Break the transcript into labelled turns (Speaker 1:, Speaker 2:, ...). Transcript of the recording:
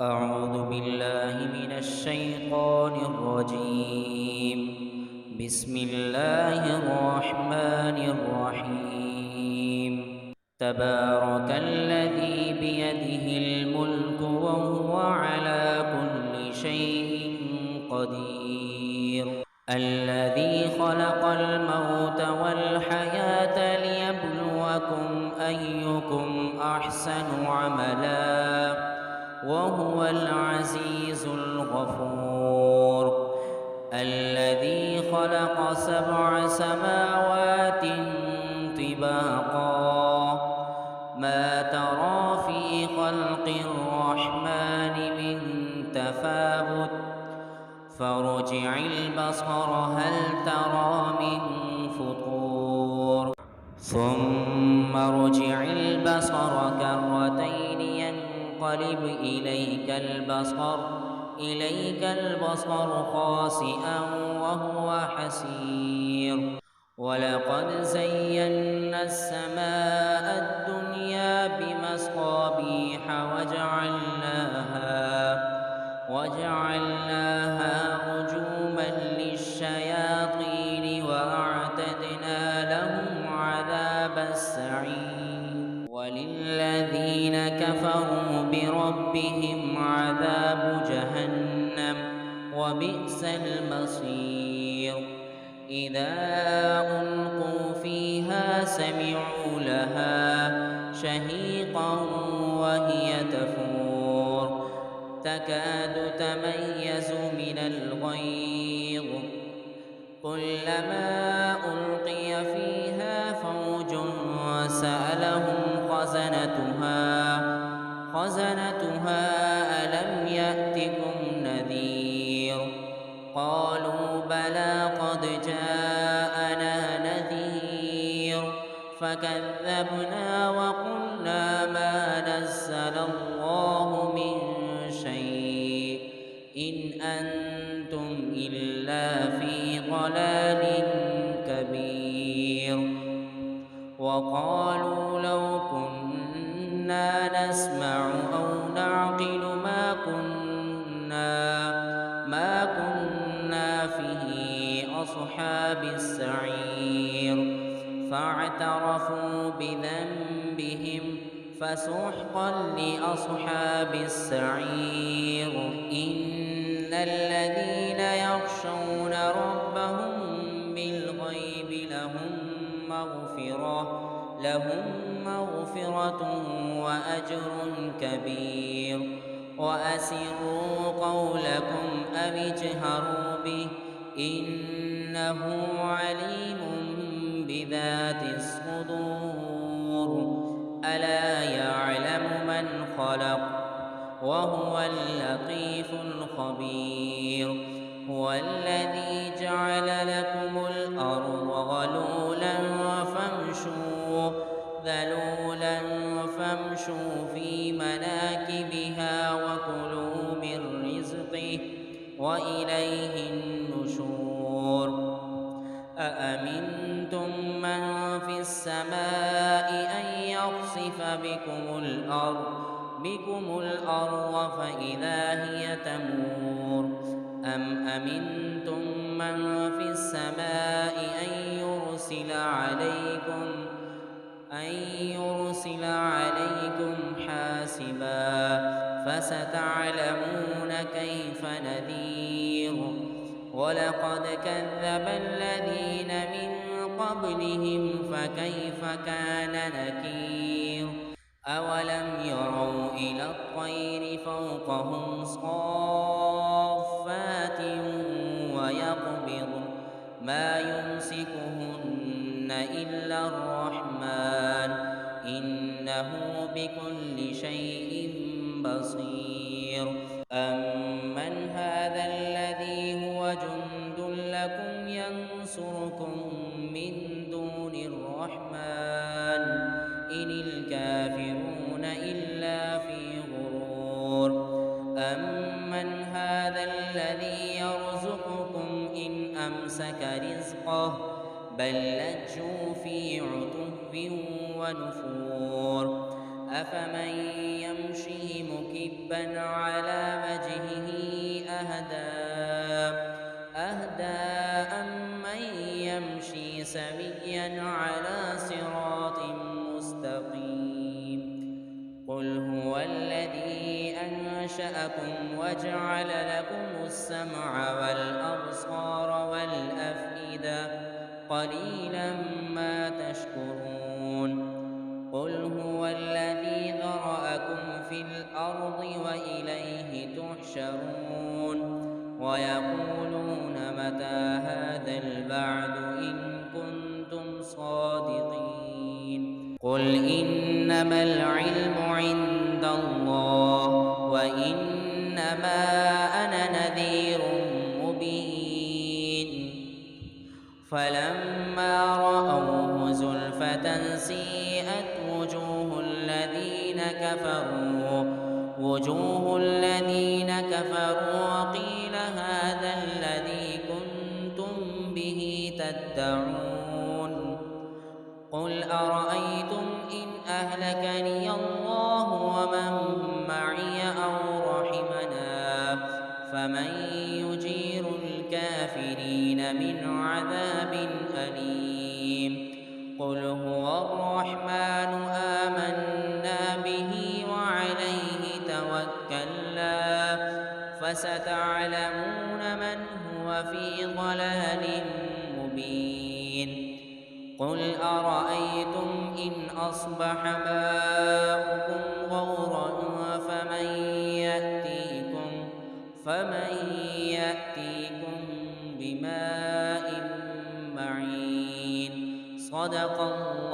Speaker 1: أعوذ بالله من الشيطان الرجيم. بسم الله الرحمن الرحيم. تبارك الذي بيده الملك وهو على كل شيء قدير. الذي خلق الموت والحياة ليبلوكم أيكم أحسن عملا وهو العزيز الغفور. الذي خلق 7 سماوات طباقا ما ترى في خلق الرحمن من تفاوت فارجع البصر هل ترى من فطور ثم ارجع البصر كرتين ينقلب إليك البصر خاسئا وهو حسير. ولقد زينا السماء الدنيا بمصابيح وجعلناها رجوما للشياطين وأعتدنا لهم عذاب السعير. وللذين كفروا بربهم عذاب جهنم وبئس المصير. إذا ألقوا فيها سمعوا لها شهيقا وهي تفور تكاد تميز من الغيظ كلما ألقي فيها فوج سألهم خزنتها ألم يأتكم نذير قالوا بلى قد جاءنا نذير فكذبنا وقلنا ما نزل الله من شيء إن أنتم إلا في ضلال كبير. وقالوا لو كنا نسمع أو نعقل ما كنا في أصحاب السعير فاعترفوا بذنبهم فسحقا لأصحاب السعير. إن الذين يخشون ربهم بالغيب لهم مغفرة وأجر كبير. وأسروا قولكم أو اجهروا به إنه عليم بذات الصدور. ألا يعلم من خلق وهو اللطيف الخبير. هو الذي جعل لكم الأرض ذلولا فامشوا في مناكبها وكلوا من رزقه وإليه النشور. أأمنتم من في السماء أن يخسف بكم الأرض فإذا هي تمور أم أمنتم من في السماء أن يرسل عليكم حاسبا فستعلمون كيف نذير. ولقد كذب الذين من قبلهم فكيف كان نكير. أولم يروا إلى الطير فوقهم صافات ويقبضن ما يمسكهن إلا الرحمن إنه بكل شيء بصير. أمن هذا الذي هو جند لكم ينصركم من دون الرحمن إن الكافرون إلا في غرور. أمن هذا الذي يرزقكم إن أمسك رزقه بل لجوا في عتو ونفور. أفمن يمشي مكبا على وجهه أهدى أمن يمشي سويا على صراط مستقيم قل هو الذي أنشأكم وجعل لكم السمع والأبصار والأفئدة قليلا ما تشكرون قل هو الذي ذرأكم في الأرض وإليه تحشرون ويقولون متى هذا البعد إن كنتم صادقين قل إنما العلم عند الله وإنما أنا نذير مبين فلما رأوه زلفة سيئت وجوه الذين كفروا وقيل هذا الذي كنتم به تدعون قل أرأيتم إن أهلكني الله ومن معي أو رحمنا فمن يجير الكافرين من عذاب أليم قل هو الرحمن آمنا به وعليه توكلنا فستعلمون من هو في ضلال مبين قل أرأيتم إن أصبح ماؤكم غورا فمن يأتيكم بماء معين صدق الله